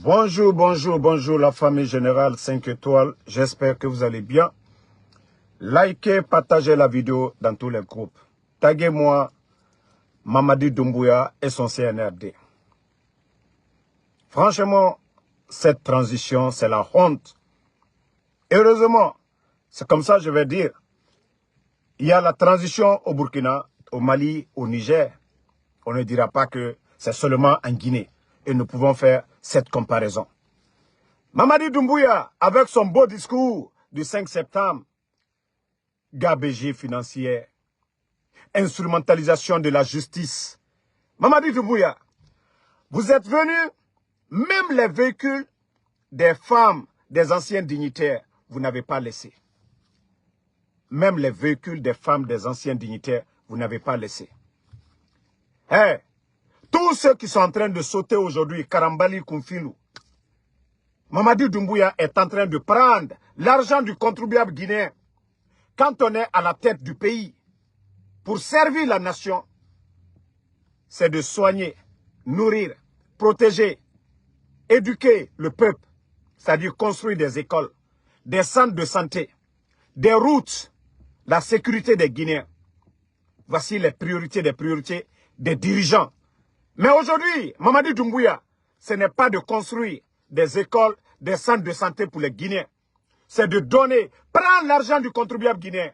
Bonjour, bonjour, bonjour la famille générale 5 étoiles. J'espère que vous allez bien. Likez, partagez la vidéo dans tous les groupes. Taguez-moi Mamadi Doumbouya et son CNRD. Franchement, cette transition, c'est la honte. Heureusement, c'est comme ça je vais dire. Il y a la transition au Burkina, au Mali, au Niger. On ne dira pas que c'est seulement en Guinée. Et nous pouvons faire cette comparaison. Mamadi Doumbouya, avec son beau discours du 5 septembre, gabegie financière, instrumentalisation de la justice. Mamadi Doumbouya, vous êtes venu, même les véhicules des femmes, des anciens dignitaires, vous n'avez pas laissé. Même les véhicules des femmes, des anciens dignitaires, vous n'avez pas laissé. Hey, tous ceux qui sont en train de sauter aujourd'hui, Karambali Koumfilou, Mamadi Doumbouya est en train de prendre l'argent du contribuable guinéen. Quand on est à la tête du pays, pour servir la nation, c'est de soigner, nourrir, protéger, éduquer le peuple, c'est-à-dire construire des écoles, des centres de santé, des routes, la sécurité des Guinéens. Voici les priorités des dirigeants. Mais aujourd'hui, Mamadi Doumbouya, ce n'est pas de construire des écoles, des centres de santé pour les Guinéens. C'est de donner, prendre l'argent du contribuable guinéen,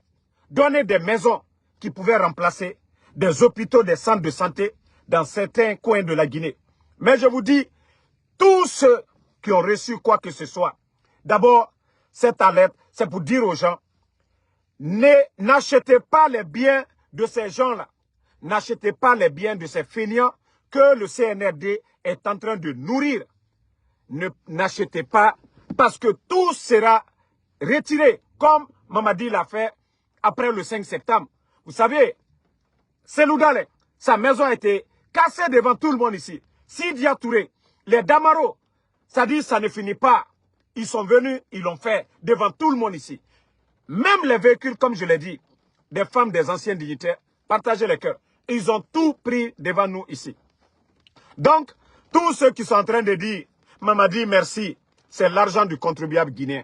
donner des maisons qui pouvaient remplacer des hôpitaux, des centres de santé dans certains coins de la Guinée. Mais je vous dis, tous ceux qui ont reçu quoi que ce soit, d'abord, cette alerte, c'est pour dire aux gens, n'achetez pas les biens de ces gens-là. N'achetez pas les biens de ces fainéants que le CNRD est en train de nourrir. N'achetez pas parce que tout sera retiré comme Mamadi l'a fait après le 5 septembre. Vous savez, Selou Dale, sa maison a été cassée devant tout le monde ici. Sidia Touré, les Damaro, ça dit ça ne finit pas. Ils sont venus, ils l'ont fait devant tout le monde ici. Même les véhicules, comme je l'ai dit, des femmes, des anciens dignitaires, partagez les cœurs. Ils ont tout pris devant nous ici. Donc, tous ceux qui sont en train de dire, Mamadi, merci, c'est l'argent du contribuable guinéen.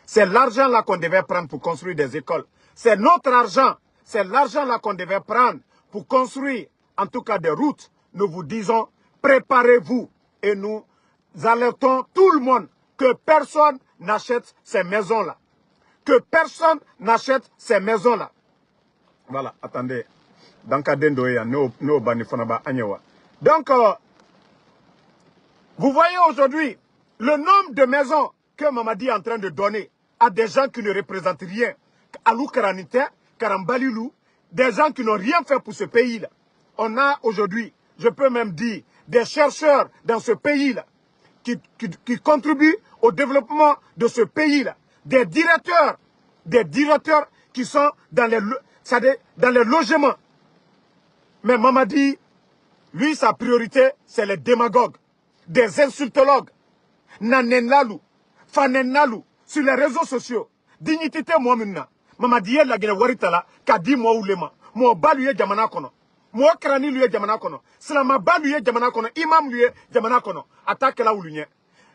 C'est l'argent là qu'on devait prendre pour construire des écoles. C'est notre argent. C'est l'argent là qu'on devait prendre pour construire, en tout cas des routes. Nous vous disons, préparez-vous. Et nous alertons tout le monde que personne n'achète ces maisons-là. Que personne n'achète ces maisons-là. Voilà, attendez. Donc, vous voyez aujourd'hui le nombre de maisons que Mamadi est en train de donner à des gens qui ne représentent rien. Alou Karanité, Karambalilou, des gens qui n'ont rien fait pour ce pays-là. On a aujourd'hui, je peux même dire, des chercheurs dans ce pays-là qui contribuent au développement de ce pays-là. Des directeurs qui sont dans les logements. Mais Mamadi, lui, sa priorité, c'est les démagogues, des insultologues, Nanenlalou, Fanenlalou, sur les réseaux sociaux. Dignité moi maintenant. Mamadi la gene waritala, kadi moi oulema. Moi baluye jamana kono. Moi krani luye jamana kono. Slama baluye jamana kono. Imam luye jamana kono. Attaque là où l'union.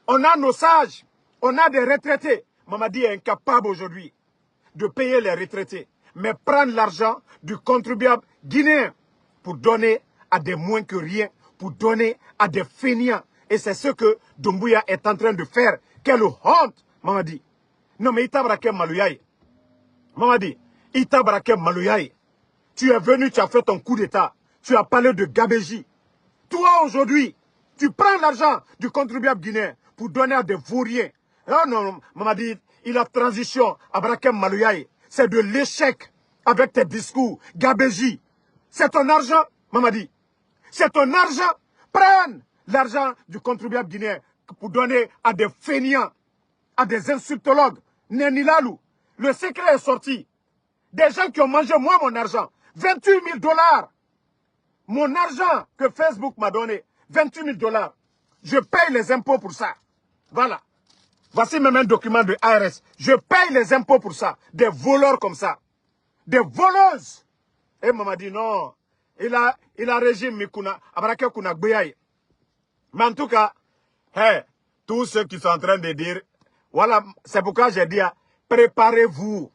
On a nos sages, on a des retraités. Mamadi est incapable aujourd'hui de payer les retraités. Mais prendre l'argent du contribuable guinéen pour donner à des moins que rien, pour donner à des fainéants. Et c'est ce que Doumbouya est en train de faire. Quelle honte, Mamadi. Non mais Itabrakem Malouyaï. Mamadi, Itabrakem Malouyaï. Tu es venu, tu as fait ton coup d'état. Tu as parlé de gabégie. Toi aujourd'hui, tu prends l'argent du contribuable guinéen pour donner à des vauriens. Non, non, Mamadi, il a transition à Brakem Malouyaï. C'est de l'échec avec tes discours. Gabégie. C'est ton argent, Mamadi. C'est ton argent. Prends l'argent du contribuable guinéen pour donner à des fainéants, à des insultologues. Nenilalou. Le secret est sorti. Des gens qui ont mangé moi mon argent. 28 000 $. Mon argent que Facebook m'a donné. 28 000 $. Je paye les impôts pour ça. Voilà. Voici même un document de ARS. Je paye les impôts pour ça. Des voleurs comme ça. Des voleuses. Et maman dit non. Il a régime Mikuna. Abrake Kuna Gbeyaye. Mais en tout cas, hey, tous ceux qui sont en train de dire, voilà, c'est pourquoi j'ai dit, préparez-vous,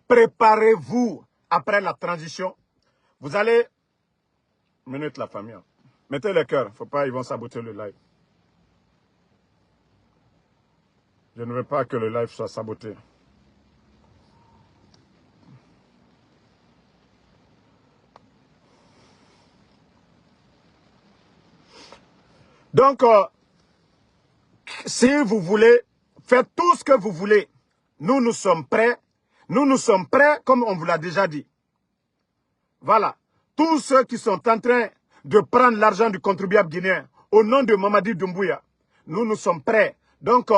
préparez-vous après la transition. Vous allez, minute la famille, mettez le cœur, faut pas, ils vont saboter le live. Je ne veux pas que le live soit saboté. Donc, si vous voulez, faites tout ce que vous voulez. Nous, nous sommes prêts. Nous sommes prêts, comme on vous l'a déjà dit. Voilà. Tous ceux qui sont en train de prendre l'argent du contribuable guinéen au nom de Mamadi Doumbouya, nous sommes prêts. Donc,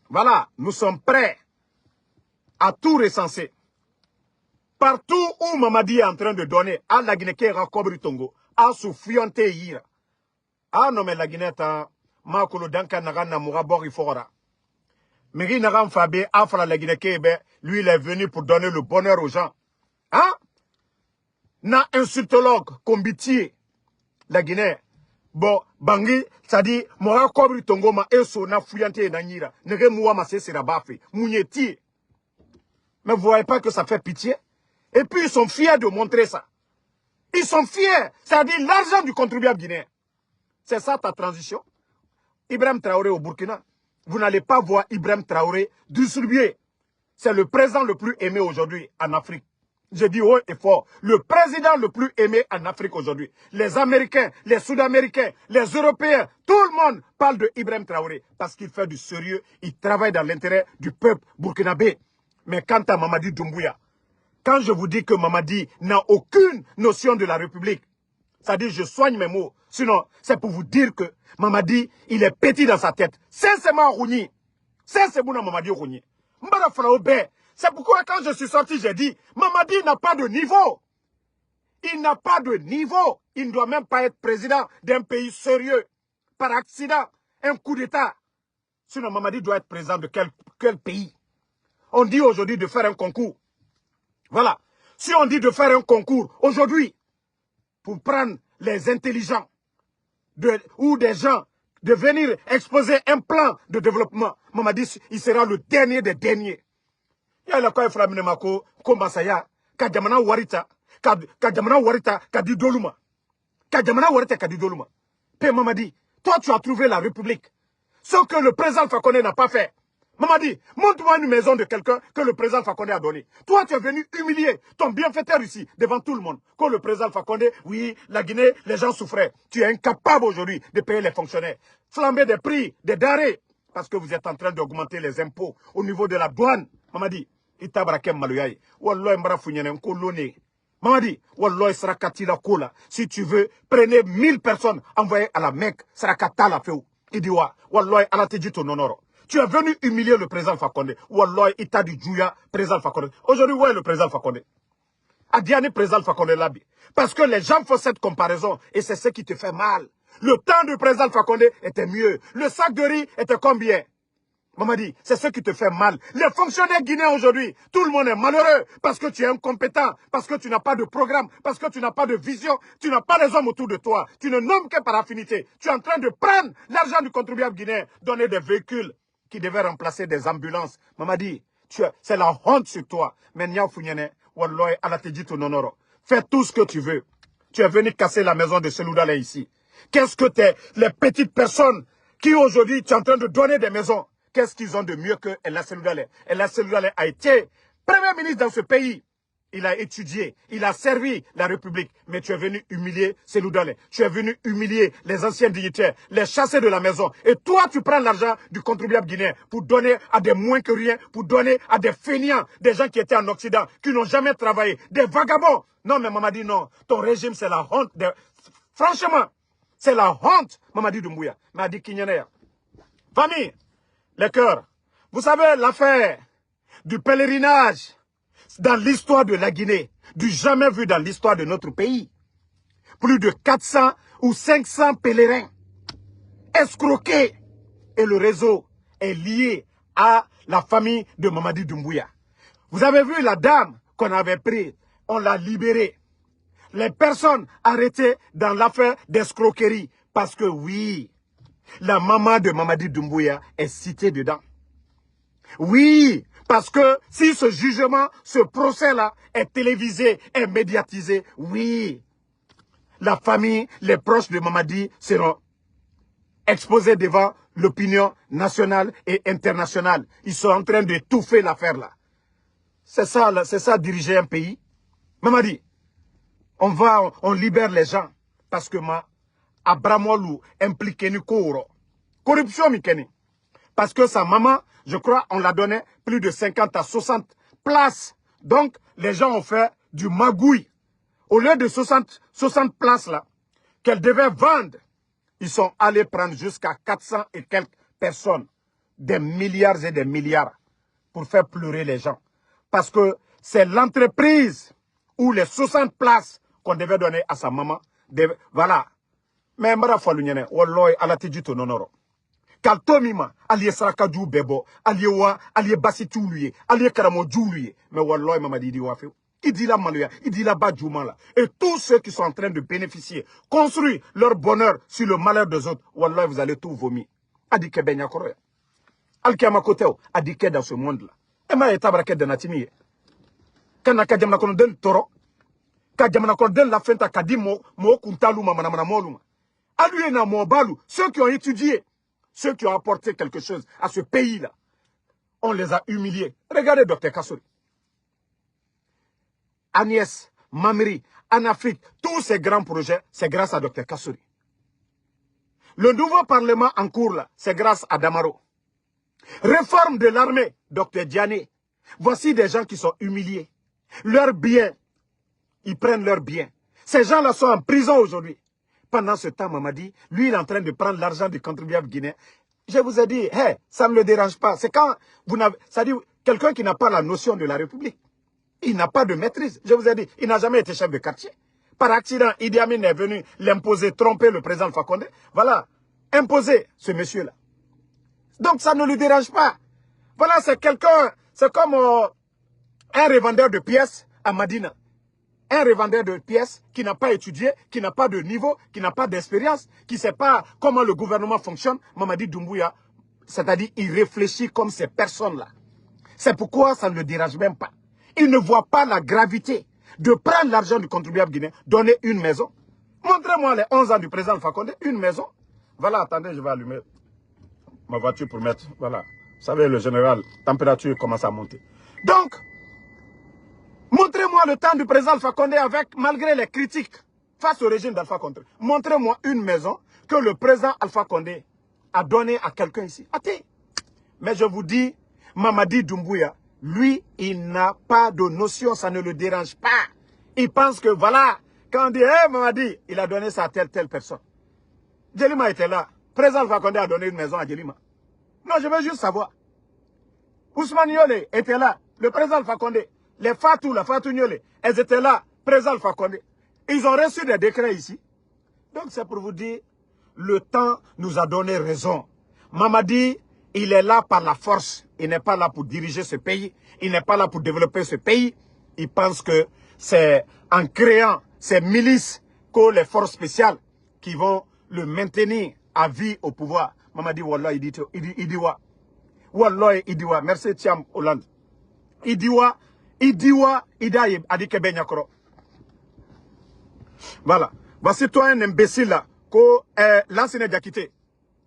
voilà, nous sommes prêts à tout recenser. Partout où Mamadi est en train de donner à la Guinée qui est Rakobri Tongo, à Soufiante Yira, à nommer la Guinée, Makolo Danka Nagana Mourabori Fora. Miri Nagam Fabé, Afra la Guinée Kébé, lui il est venu pour donner le bonheur aux gens. Hein? Na insultologue, combitier, la Guinée. Bon, Bangui, ça dit, Mora Kobri Tongo ma eso na fuyante na nira. Nege moua ma se sera bafé. Mounieti. Mais vous voyez pas que ça fait pitié? Et puis ils sont fiers de montrer ça. Ils sont fiers. C'est-à-dire l'argent du contribuable guinéen. C'est ça ta transition? Ibrahim Traoré au Burkina. Vous n'allez pas voir Ibrahim Traoré distribuer. C'est le président le plus aimé aujourd'hui en Afrique. Je dis haut et fort, le président le plus aimé en Afrique aujourd'hui. Les Américains, les Sud-Américains, les Européens, tout le monde parle de Ibrahim Traoré parce qu'il fait du sérieux, il travaille dans l'intérêt du peuple burkinabé. Mais quant à Mamadi Doumbouya, quand je vous dis que Mamadi n'a aucune notion de la République, ça dit je soigne mes mots, sinon c'est pour vous dire que Mamadi, il est petit dans sa tête. Sincèrement, Rouni, sincèrement, Mamadi Rouni. Mbara Fraobé. C'est pourquoi quand je suis sorti, j'ai dit, Mamadi n'a pas de niveau. Il n'a pas de niveau. Il ne doit même pas être président d'un pays sérieux. Par accident, un coup d'État. Sinon, Mamadi doit être président de quel pays? On dit aujourd'hui de faire un concours. Voilà. Si on dit de faire un concours aujourd'hui, pour prendre les intelligents ou des gens, de venir exposer un plan de développement, Mamadi, il sera le dernier des derniers. Il y a la quoi flamine mako kombasaya ka jamana warita ka jamana warita ka di doluma ka jamana warita ka di doluma. Pé Mamadi, toi tu as trouvé la République, ce que le président Fakonde n'a pas fait. Mamadi, montre-moi une maison de quelqu'un que le président Fakonde a donné. Toi tu es venu humilier ton bienfaiteur ici devant tout le monde. Que le président Fakonde, oui, la Guinée, les gens souffraient. Tu es incapable aujourd'hui de payer les fonctionnaires. Flamber des prix, des denrées, parce que vous êtes en train d'augmenter les impôts au niveau de la douane. Mamadi, Itabrakem Maloyaï. Wallah mbara funyene nkolone. Mamadi, wallah sarakati la kola. Si tu veux, prenez 1000 personnes, envoyez à la Mecque, sarakata la feu. Idiwa, wallah alateji ton honor. Tu es venu humilier le président Fakonde. Wallah ita du Djouya, président Fakonde. Aujourd'hui, où est le président Fakonde? Adiane président Fakonde Labi. Parce que les gens font cette comparaison et c'est ce qui te fait mal. Le temps du président Fakonde était mieux. Le sac de riz était combien? Mamadi, c'est ce qui te fait mal. Les fonctionnaires guinéens aujourd'hui, tout le monde est malheureux parce que tu es incompétent, parce que tu n'as pas de programme, parce que tu n'as pas de vision, tu n'as pas les hommes autour de toi. Tu ne nommes que par affinité. Tu es en train de prendre l'argent du contribuable guinéen, donner des véhicules qui devaient remplacer des ambulances. Mamadi, c'est la honte sur toi. Mais Nia Founyene, Walloy, Alateji Tononoro, fais tout ce que tu veux. Tu es venu casser la maison de Seloudalé ici. Qu'est-ce que les petites personnes qui aujourd'hui, tu es en train de donner des maisons? Qu'est-ce qu'ils ont de mieux que El Seloudalé? El Seloudalé a été premier ministre dans ce pays. Il a étudié, il a servi la République. Mais tu es venu humilier Seloudalé. Tu es venu humilier les anciens dignitaires, les chasser de la maison. Et toi, tu prends l'argent du contribuable guinéen pour donner à des moins que rien, pour donner à des fainéants, des gens qui étaient en Occident, qui n'ont jamais travaillé, des vagabonds. Non, mais Mamadi, non. Ton régime, c'est la honte. Franchement, c'est la honte, Mamadi Doumbouya. Mamadi Kinyanea. Famille. Les cœurs, vous savez l'affaire du pèlerinage dans l'histoire de la Guinée, du jamais vu dans l'histoire de notre pays. Plus de 400 ou 500 pèlerins escroqués. Et le réseau est lié à la famille de Mamadi Doumbouya. Vous avez vu la dame qu'on avait prise, on l'a libérée. Les personnes arrêtées dans l'affaire d'escroquerie. Parce que oui, La maman de Mamadi Doumbouya est citée dedans. Oui, parce que si ce jugement, ce procès-là est télévisé, est médiatisé, oui, la famille, les proches de Mamadi seront exposés devant l'opinion nationale et internationale. Ils sont en train d'étouffer l'affaire là. C'est ça diriger un pays. Mamadi, on libère les gens parce que Abramolu impliqué ni Kouro. Corruption mikeni. Parce que sa maman, je crois, on l'a donné plus de 50 à 60 places. Donc, les gens ont fait du magouille. Au lieu de 60 places là, qu'elle devait vendre, ils sont allés prendre jusqu'à 400 et quelques personnes. Des milliards et des milliards pour faire pleurer les gens. Parce que c'est l'entreprise où les 60 places qu'on devait donner à sa maman. Voilà. Mais Mara Falunyane, Walloy, Alatijito Nonoro. Kaltomima, allié Sarakadou Bebo, allié Wa, allié Bassitouluye, allié Karamo Djoulouye. Mais Walloy, Mamadi di Wafeu. Il dit la Malouya, il dit la Badjouman là. Et tous ceux qui sont en train de bénéficier, construire leur bonheur sur le malheur des autres, Walloy, vous allez tout vomir. Adike Benyakoroya. Alkiama Koteo, Adike dans ce monde-là. Et ma etabrake de Natimi. Kana Kadjamna Kondel Toro. Kadjamna Kondel la fenta Kadimo, Mo Kuntaluma, Manamana Moluma. Aluena Mobalu, ceux qui ont étudié, ceux qui ont apporté quelque chose à ce pays-là, on les a humiliés. Regardez Dr Kassouri. Agnès, Mamri, en Afrique, tous ces grands projets, c'est grâce à Dr Kassouri. Le nouveau parlement en cours, là, c'est grâce à Damaro. Réforme de l'armée, Dr Diané. Voici des gens qui sont humiliés. Leurs biens, ils prennent leurs biens. Ces gens-là sont en prison aujourd'hui. Pendant ce temps, Mamadi, lui, il est en train de prendre l'argent du contribuable guinéen. Je vous ai dit, hey, ça ne me dérange pas. C'est quand vous n'avez... C'est-à-dire, quelqu'un qui n'a pas la notion de la République. Il n'a pas de maîtrise. Je vous ai dit, il n'a jamais été chef de quartier. Par accident, Idi Amin est venu l'imposer, tromper le président Alpha Condé. Voilà, imposer ce monsieur-là. Donc, ça ne lui dérange pas. Voilà, c'est quelqu'un, c'est comme un revendeur de pièces à Madina. Un revendeur de pièces qui n'a pas étudié, qui n'a pas de niveau, qui n'a pas d'expérience, qui ne sait pas comment le gouvernement fonctionne. Mamadi Doumbouya, c'est-à-dire, il réfléchit comme ces personnes-là. C'est pourquoi ça ne le dérange même pas. Il ne voit pas la gravité de prendre l'argent du contribuable guinéen, donner une maison. Montrez-moi les 11 ans du président Alpha Condé, une maison. Voilà, attendez, je vais allumer ma voiture pour mettre, voilà. Vous savez, le général, température commence à monter. Donc, montrez-moi le temps du président Alpha Condé avec, malgré les critiques face au régime d'Alpha Condé. Montrez-moi une maison que le président Alpha Condé a donnée à quelqu'un ici. Attends. Mais je vous dis, Mamadi Doumbouya, lui, il n'a pas de notion, ça ne le dérange pas. Il pense que voilà, quand on dit, hey Mamadi, il a donné ça à telle personne. Djelima était là. Président Alpha Condé a donné une maison à Djelima. Non, je veux juste savoir. Ousmane Yole était là. Le président Alpha Condé. Les Fatou, la Fatou Nyole, elles étaient là. Président Alpha Condé. Ils ont reçu des décrets ici. Donc c'est pour vous dire, le temps nous a donné raison. Mamadi, il est là par la force. Il n'est pas là pour diriger ce pays. Il n'est pas là pour développer ce pays. Il pense que c'est en créant ces milices que les forces spéciales qui vont le maintenir à vie au pouvoir. Mamadi, Wallah, il dit wa. Wallah, il dit wa. Merci, Thiam Hollande. Il dit wa. Il dit wa. Il dit Adike Benyakoro. Voilà. Voici toi un imbécile là. Que l'ancien a quitté.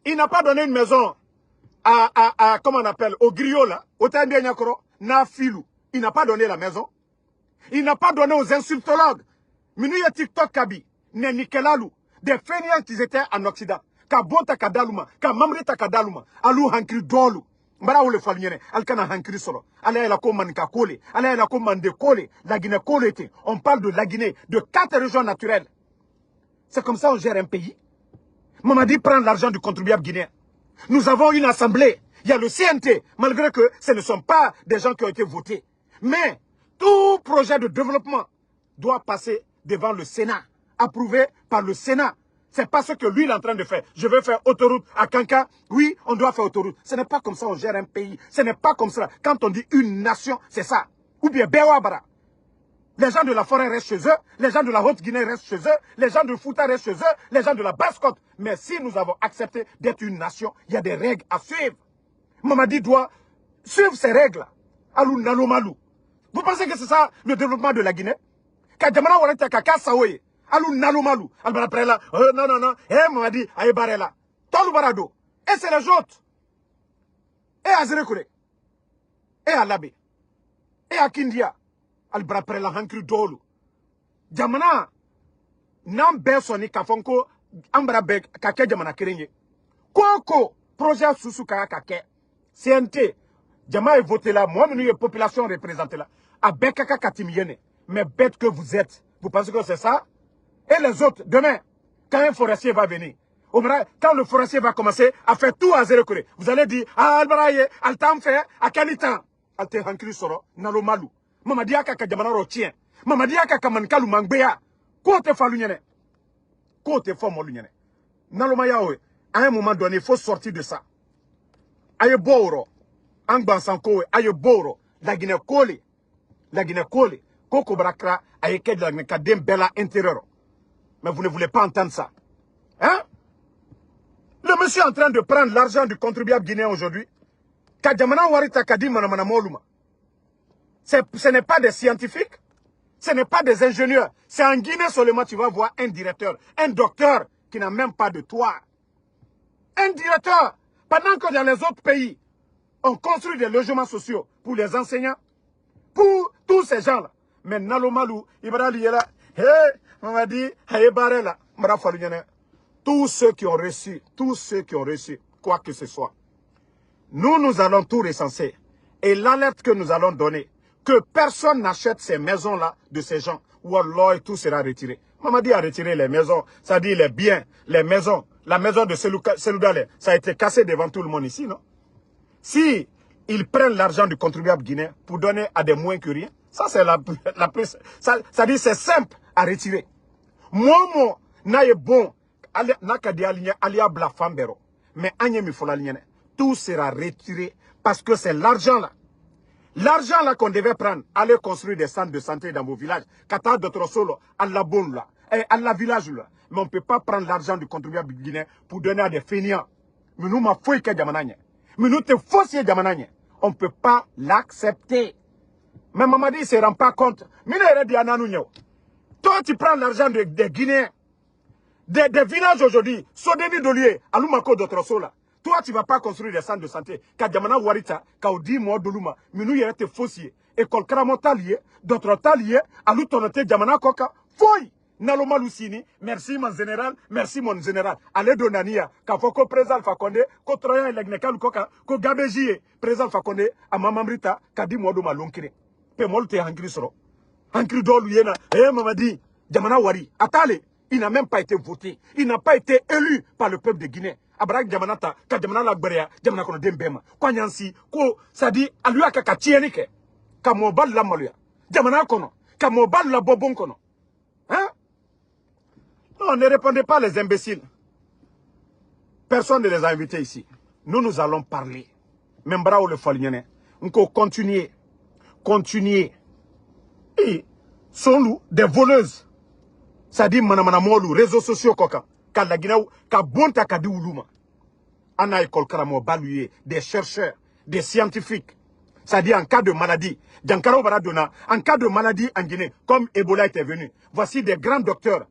Il n'a pas donné une maison comment on appelle, au griot là, au Benyakoro, na filou. Il n'a pas donné la maison. Il n'a pas donné aux insultologues. Minouya TikTok Kabi, Nenikelalou, des fainéants qui étaient en Occident. Ka bonta kadaluma, ka mamrita kadaluma, alou hankri dolu. Mbara ou le falnyene, alkana hankri solo. Allez la commande ka kole, allez la commande de kole, la Guinée kolete. On parle de la Guinée, de 4 régions naturelles. C'est comme ça on gère un pays. Mamadi prend l'argent du contribuable guinéen. Nous avons une assemblée. Il y a le CNT, malgré que ce ne sont pas des gens qui ont été votés. Mais tout projet de développement doit passer devant le Sénat, approuvé par le Sénat. C'est pas ce que lui il est en train de faire. Je veux faire autoroute à Kanka. Oui, on doit faire autoroute. Ce n'est pas comme ça on gère un pays. Ce n'est pas comme ça. Quand on dit une nation, c'est ça. Ou bien Bewabara. Les gens de la forêt restent chez eux, les gens de la Haute-Guinée restent chez eux, les gens de Fouta restent chez eux, les gens de la Basse-Côte. Mais si nous avons accepté d'être une nation, il y a des règles à suivre. Mamadi doit suivre ces règles. Alou nalo malou. Vous pensez que c'est ça le développement de la Guinée? Kadjamana wareta kaka saoye. Alou nalo malou. Albara prela. Non. Mamadi aye barela. Tolu barado. Et c'est les autres. Et à Zérekure. Et à Labé. Et à Kindia. Albara prela hankri dolu. Jamana. Nam besoni kafonko. Ambara beg kake jamana kerenye. Koko. Projet Soussou Kaya kake. CNT. Jama est voté là. Moi, nous, population représentée là. À Bekaka Katimiene. Mais bête que vous êtes. Vous pensez que c'est ça? Et les autres, demain, quand un forestier va venir, quand le forestier va commencer à faire tout à Zérekure, vous allez dire, ah, Albaraye, Altam fait, à quel temps? Alte Hankri Soro, Nalo Malou. Mamadia Kaka Jamana Rotien. Mamadia Kaka Mankalu Mangbea. Côte Falunyene. Côte Fomolunyene. Nalo Mayaoe. À un moment donné, il faut sortir de ça. Aye Boro. Angban Sankowe. Aye Boro. La Guinée Kole. La Guinée Kole. Koko Brakra. Aye Ked la Guinée Kadem Bella intérieur. Mais vous ne voulez pas entendre ça. Hein? Le monsieur est en train de prendre l'argent du contribuable guinéen aujourd'hui. Kadjamana Warita Kadim Manamana Moluma. Ce n'est pas des scientifiques. Ce n'est pas des ingénieurs. C'est en Guinée seulement tu vas voir un directeur, un docteur qui n'a même pas de toit. Un directeur. Pendant que dans les autres pays, on construit des logements sociaux pour les enseignants, pour tous ces gens-là. Mais Nalomalou, Ibrahim là, hé, on m'a dit, hé, Barela, tous ceux qui ont reçu, quoi que ce soit, nous allons tout recenser. Et l'alerte que nous allons donner, que personne n'achète ces maisons-là de ces gens, ou alors tout sera retiré. Mamadi a retiré les maisons, ça dit les biens, les maisons. La maison de Seloudale, ça a été cassé devant tout le monde ici, non? Si ils prennent l'argent du contribuable guinéen pour donner à des moins que rien, ça c'est la plus... Ça dit c'est simple à retirer. Moi, naye bon, nakadi alia bla fambero, mais anyemi fola ligne, tout sera retiré parce que c'est l'argent là. L'argent là qu'on devait prendre, aller construire des centres de santé dans vos villages, Kata de Trosolo, à la bonne là, et à la village là. Mais on ne peut pas prendre l'argent du contribuable guinéen pour donner à des fainéants. Mais nous, ma fouille que Djamananye. Mais nous, te faussier Djamananye. On ne peut pas l'accepter. Mais Mamadi ne se rend pas compte. Toi, tu prends l'argent des Guinéens, des villages aujourd'hui, Sodeni Dolier, Alumako d'Otrosola. Toi, tu ne vas pas construire des centres de santé. Kadjamana Warita, Kaudi Mo Doluma, mais nous, il y a des fossiers. École Karamota lié, d'autres taliés, Alutonote Djamana Koka, fouille. Naloma Lucini, merci mon général, merci mon général. Allez donania, Kafoko présent Fakonde, Kotroya Legnekal Koka, Ko Gabeji, présent Fakonde, à Mamamrita, Kadi Modo Malonkine. Pe molte Hankri Soro. Hankri Dolu Yena, Mamadi, Djamana Wari, Atale, il n'a même pas été voté. Il n'a pas été élu par le peuple de Guinée. Abrak Djamanata, Kadjamana Lagberea, Djamana Kono Dembema, Kwanyansi, Ko, Sadi, Alua Kakatienike, Kamobal la Maluya, Djamana Kono, Kamobal la Bobon Kono. Hein? Non, ne répondez pas les imbéciles. Personne ne les a invités ici. Nous allons parler. Membra ou le Falignane. On peut continuer. Et sont nous des voleuses. Ça dit manamanamoulou, réseaux sociaux koka. Kalaginao, kabonta kadi uluma. Ana école karamo baluye, des chercheurs, des scientifiques. Ça dit en cas de maladie. Jankaro Baradona, en cas de maladie en Guinée, comme Ebola était venu. Voici des grands docteurs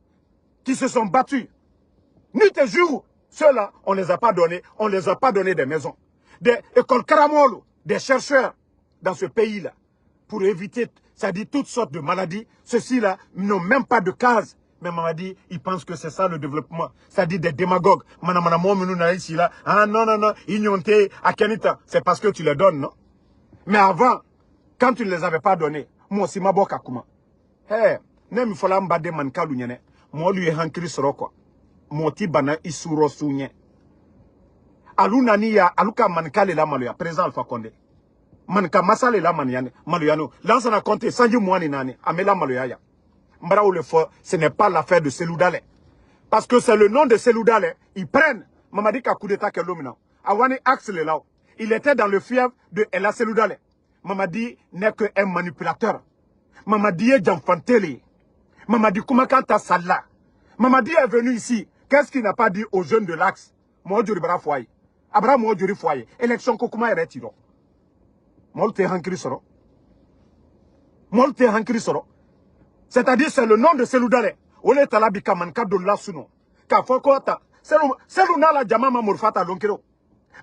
qui se sont battus. Nuit et jour, ceux-là, on ne les a pas donnés, on ne les a pas donné des maisons. Des écoles Karamolo, des chercheurs dans ce pays-là, pour éviter, ça dit toutes sortes de maladies. Ceux-ci-là n'ont même pas de case. Mais Mamadi, ils pensent que c'est ça le développement. Ça dit des démagogues. Ah non, ignonté, à Kenita. C'est parce que tu les donnes, non? Mais avant, quand tu ne les avais pas donnés, moi aussi, ma boka kuma. Hé, nem fola mbade mankalu nyene. Moi lui hankri soro quoi. Moti bana isuro sunye. Aluna niya aluka mankale la maluya président Alpha Condé. Manka masale la maniane maluyano. Lança na compte sanji mwani nani amela maluya ya. Mbara ou le fort, ce n'est pas l'affaire de Seloudale. Parce que c'est le nom de Seloudale. Ils prennent Mamadi ka coup d'état que l'homme Awani axe le là. Il était dans le fief de Ella Seloudale. Mamadi n'est qu'un manipulateur. Mamadi est Djanfantele. Mamadi Koumakanta Salla. Mamadi est venu ici. Qu'est-ce qu'il n'a pas dit aux jeunes de l'Axe? Moi, je vais foyer. Abraham, moi, je vais foyer. Élection Kokuma est retiré. Moi, je vais soro. Moi, je vais soro. C'est-à-dire, c'est le nom de Seloudale. Ole Talabika Manka de Lasuno. Kafokota. Seluna la Jamama Murfata Lonkero.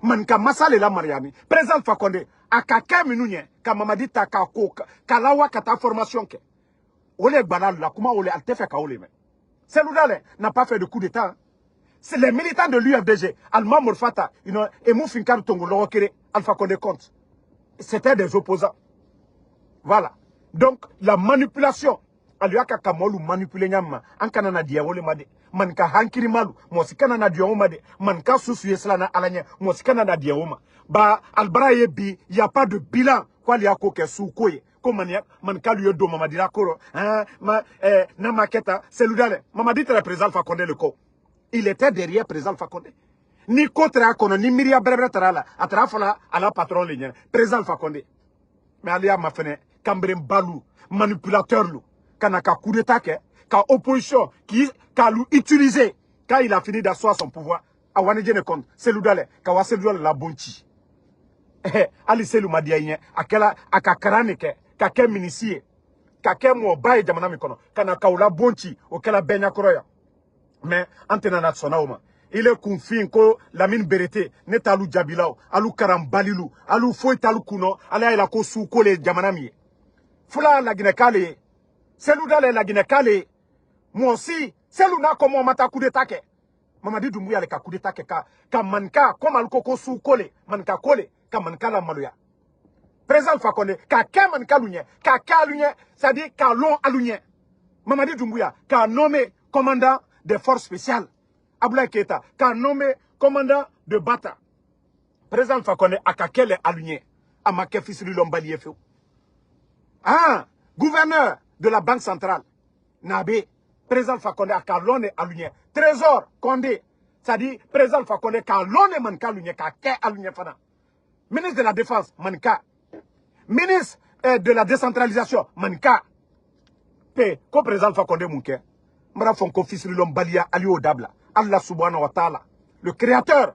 Manka Masale la Mariami. Président Fakonde. Akaka Minouye. Kamamadi Takako. Kalawa Kata formation ke. Ole Banal la Kuma Ole Altefeka Ole. Seloudale n'a pas fait de coup d'état. C'est les militants de l'UFDG. Alma Murfata. Et Moufinkar Tongo Lorokere. Alpha Condé compte. C'était des opposants. Voilà. Donc, la manipulation. Aliaka kamolu manipulé nyama. Ankana na diawole made. Manka hankiri malu. Mosikana na diawoma made. Manka susu yeslana alanya. Mosikana na diawoma. Ba, albraye bi, y a pas de bilan. Kwa liako ke soukoye. Komania, manka lui do mamadi la koro. Na maketa, c'est l'oudale. Mamadi te président Fakonde le ko. Il était derrière président Fakonde. Ni contre Akono, ni Miria Brebre Tarala. Atrafala, à la patron lignée. Président Fakonde. Mais alia ma fene, Cambrem Balou, manipulateur lou. Kanaka coup d'état, ka opposition, qui a utilisé, quand il a fini d'asseoir son pouvoir, à Wanedjene compte, c'est l'oudale, Kawasedoual la bonchi. Ali Selou Madiaïen, à Kakaraneke, Kake Minisie, Kake Moubaye Jamanamikono, Kanaka ou la bonchi, auquel a Benya Koroya. Mais, Antenana Sonaoma. Il est confié que la mine berete, net alou Djabilao, alou Karambalilou, alou Foy Talou Kuno, ala ila ko souko le Djamanami. Fula la Guinekale, Seloudale la Guinekale, moi aussi, Selouna comme on m'a coup d'état. Mamadi Doumbouya le coup d'état ka manka, comme alou koko souko le, manka kole, ka manka la malouya. Président Fakonde, ka manka lounye, ka lounye, c'est-à-dire ka long alounye. Mamadi Doumbouya, ka nommé commandant des forces spéciales. Abdoulaye Keita, qu'a nommé commandant de Bata. Président Fakonde, a kakele alunye, a maké Fisri Lombalié feu. Ah, gouverneur de la Banque centrale, Nabé, président Fakonde, a kalone alunye. Trésor, Condé, c'est-à-dire, président Fakonde, kalone manka alunye, kake alunye fana. Ministre de la Défense, manka. Ministre de la décentralisation, manka. Pe, ko président Fakonde mouke. Mara fonko Fisri Lombalia, ali au dabla. Allah subhanahu wa ta'ala, le créateur,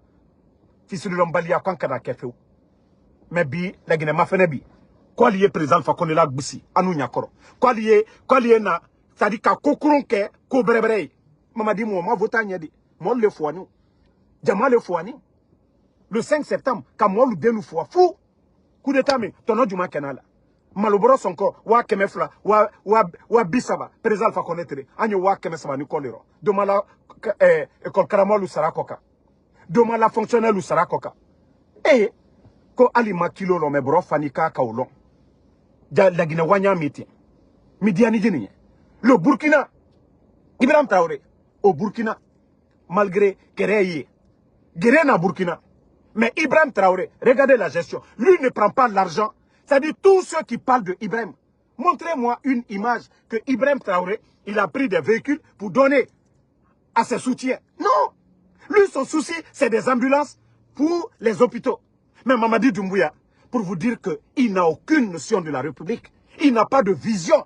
fils de l'Ombalia, quand on a kefeu. Mais bi, la Guinée m'a fait bi. Quoi lié président Fakonde la Gbisi, anou nyakoro. Quoi lié na, ça dit qu'à kokuronke, ko brebrei. Maman dit, moi, vota nyadi. Moi, le fouani. Djama le fouani. Le 5 septembre, quand moi, le dénou foua. Fou. Coup d'état, mais, ton nom du makenala. Malobro sonko, wa kemefla, wa bisaba, président Fakonde tere. Anyo wa kemesaba ni kolero. Demala, école Karamol ou Sarakoka. Demain la fonctionnelle ou Sarakoka. Et, ko Ali Makilo lo me bro fanika kaolon. La Guinée wanya miti. Midiani jeni. Le Burkina. Ibrahim Traoré. Au Burkina. Malgré Kereye. Guéré na Burkina. Mais Ibrahim Traoré, regardez la gestion. Lui ne prend pas l'argent. C'est-à-dire tous ceux qui parlent de Ibrahim. Montrez-moi une image que Ibrahim Traoré, il a pris des véhicules pour donner à ses soutiens. Non. Lui, son souci, c'est des ambulances pour les hôpitaux. Mais Mamadi Doumbouya, pour vous dire qu'il n'a aucune notion de la République. Il n'a pas de vision.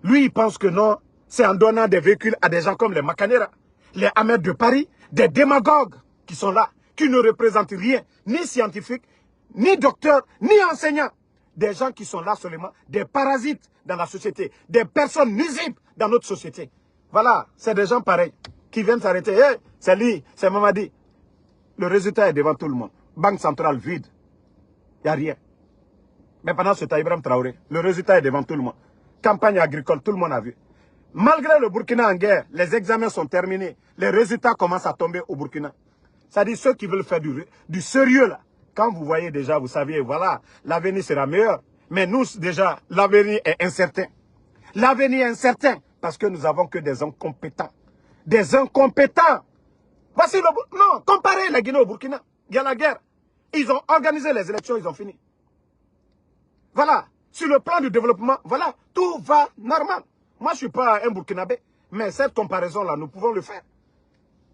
Lui, il pense que non, c'est en donnant des véhicules à des gens comme les Macanera, les Ahmed de Paris, des démagogues qui sont là, qui ne représentent rien, ni scientifiques, ni docteurs, ni enseignants. Des gens qui sont là seulement, des parasites dans la société, des personnes nuisibles dans notre société. Voilà, c'est des gens pareils qui viennent s'arrêter. Hey, c'est lui, c'est Mamadi. Le résultat est devant tout le monde. Banque centrale vide. Il n'y a rien. Mais pendant ce temps, Ibrahim Traoré, le résultat est devant tout le monde. Campagne agricole, tout le monde a vu. Malgré le Burkina en guerre, les examens sont terminés. Les résultats commencent à tomber au Burkina. C'est-à-dire ceux qui veulent faire du sérieux là. Quand vous voyez déjà, vous savez, voilà, l'avenir sera meilleur. Mais nous, déjà, l'avenir est incertain. L'avenir est incertain parce que nous n'avons que des incompétents. Des incompétents. Voici le... Non, comparez la Guinée au Burkina. Il y a la guerre. Ils ont organisé les élections, ils ont fini. Voilà. Sur le plan du développement, voilà, tout va normal. Moi, je ne suis pas un Burkinabé, mais cette comparaison-là, nous pouvons le faire.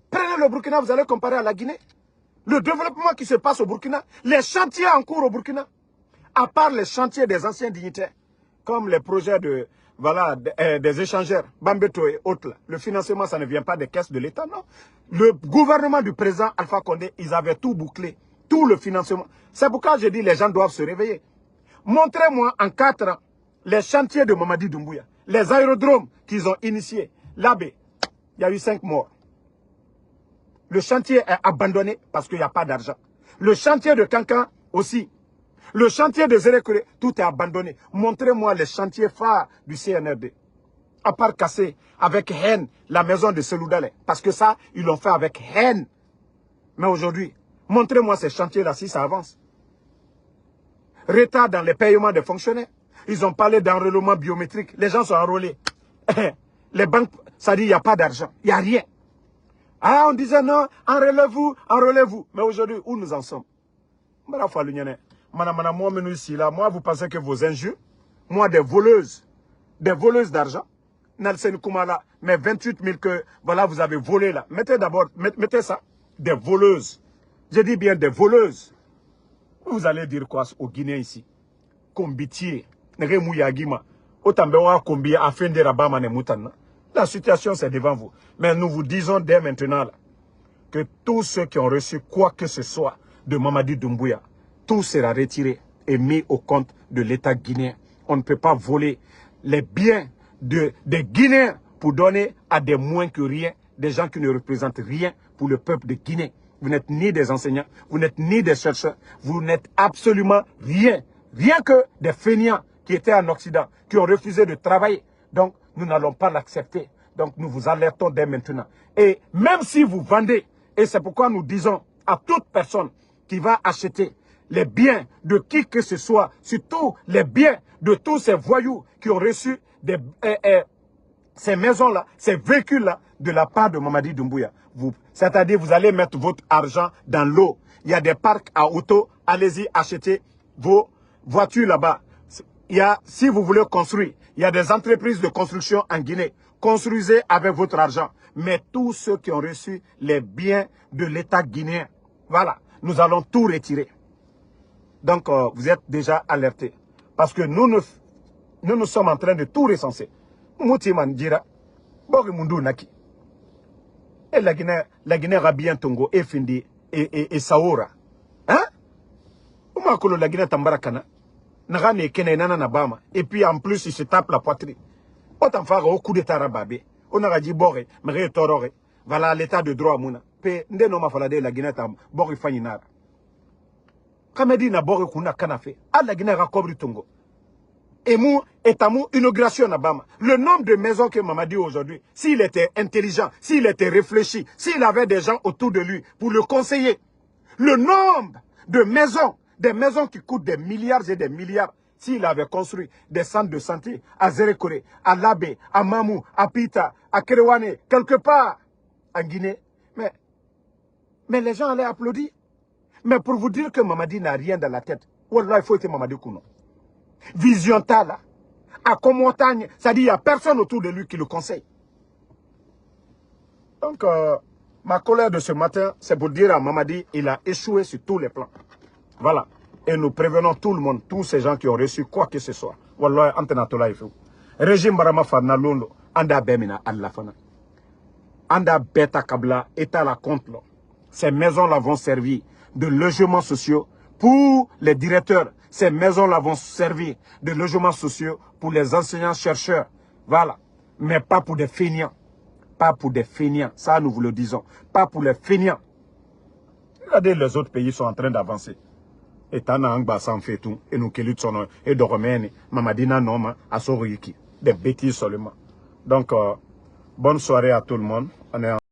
Prenez le Burkina, vous allez comparer à la Guinée. Le développement qui se passe au Burkina, les chantiers en cours au Burkina, à part les chantiers des anciens dignitaires, comme les projets de, voilà, des échangeurs, Bambeto et autres, là. Le financement, ça ne vient pas des caisses de l'État, non. Le gouvernement du président Alpha Condé, ils avaient tout bouclé, tout le financement. C'est pourquoi je dis les gens doivent se réveiller. Montrez-moi en 4 ans les chantiers de Mamadi Doumbouya, les aérodromes qu'ils ont initiés. Là-bas, il y a eu 5 morts. Le chantier est abandonné parce qu'il n'y a pas d'argent. Le chantier de Kankan aussi. Le chantier de Zérekure, tout est abandonné. Montrez-moi les chantiers phares du CNRD. À part casser avec haine la maison de Seloudale. Parce que ça, ils l'ont fait avec haine. Mais aujourd'hui, montrez-moi ces chantiers-là si ça avance. Retard dans les paiements des fonctionnaires. Ils ont parlé d'enrôlement biométrique. Les gens sont enrôlés. Les banques, ça dit il n'y a pas d'argent. Il n'y a rien. Ah, on disait non, enrôlez-vous, enrôlez-vous. Mais aujourd'hui, où nous en sommes? Moi, vous pensez que vos injures, moi, des voleuses d'argent, Nelson Koumala, mais 28 000 que, voilà, vous avez volé là. Mettez d'abord, mettez ça, des voleuses. Je dis bien des voleuses. Vous allez dire quoi aux Guinéens ici? Kombitier, Neremouyagima, Otambewa Kombi, Afende Rabama Nemutana. La situation, c'est devant vous. Mais nous vous disons dès maintenant là, que tous ceux qui ont reçu quoi que ce soit de Mamadi Doumbouya, tout sera retiré et mis au compte de l'État guinéen. On ne peut pas voler les biens des Guinéens pour donner à des moins que rien, des gens qui ne représentent rien pour le peuple de Guinée. Vous n'êtes ni des enseignants, vous n'êtes ni des chercheurs, vous n'êtes absolument rien. Rien que des fainéants qui étaient en Occident, qui ont refusé de travailler. Donc, nous n'allons pas l'accepter. Donc, nous vous alertons dès maintenant. Et même si vous vendez, et c'est pourquoi nous disons à toute personne qui va acheter les biens de qui que ce soit, surtout les biens de tous ces voyous qui ont reçu ces maisons-là, ces véhicules-là, de la part de Mamadi Doumbouya. C'est-à-dire, vous allez mettre votre argent dans l'eau. Il y a des parcs à auto, allez-y acheter vos voitures là-bas. Si vous voulez construire, il y a des entreprises de construction en Guinée. Construisez avec votre argent. Mais tous ceux qui ont reçu les biens de l'État guinéen, voilà, nous allons tout retirer. Donc, vous êtes déjà alertés. Parce que nous sommes en train de tout recenser. Moutiman dira, Bori Mundu Naki. Et la Guinée Rabien Tongo, et Findi, et Saoura. Hein? Oumakolo la Guinée Tambarakana. Nagane Kene Nana Nabama. Et puis en plus, il se tape la poitrine. Autant faire au coup d'état rababé. On a dit Boré, mais Torore. Voilà l'état de droit Mouna. Pe, Ndeno Mafalade la Guinée Tam, Bori Faninara. Kamedi na Bori Kuna Kanafe. A la Guinée Rakobri Tongo. Et mou, etamou, inauguration à Bama. Le nombre de maisons que Mamadi aujourd'hui, s'il était intelligent, s'il était réfléchi, s'il avait des gens autour de lui pour le conseiller, le nombre de maisons, des maisons qui coûtent des milliards et des milliards, s'il avait construit des centres de santé à Zérekore, à Labé, à Mamou, à Pita, à Kerewane, quelque part en Guinée, mais les gens allaient applaudir. Mais pour vous dire que Mamadi n'a rien dans la tête, wallah, il faut être Mamadi Kouno. Vision Tala, à Comontagne, c'est-à-dire il n'y a personne autour de lui qui le conseille. Donc, ma colère de ce matin, c'est pour dire à Mamadi, il a échoué sur tous les plans. Voilà. Et nous prévenons tout le monde, tous ces gens qui ont reçu quoi que ce soit. Wallah, antenatola il faut. Régime Barama Fana Londo, Anda Bemina Allafana. Anda Beta Kabla, État la compte. Ces maisons-là vont servir de logements sociaux pour les directeurs. Ces maisons-là vont servir de logements sociaux pour les enseignants-chercheurs. Voilà. Mais pas pour des feignants. Pas pour des feignants. Ça, nous vous le disons. Pas pour les feignants. Regardez, les autres pays sont en train d'avancer. Et Tana Angba s'en fait tout. Et nous, Kelutsono, et Doromeni, Mamadina Noma, Asoriki. Des bêtises seulement. Donc, bonne soirée à tout le monde. On est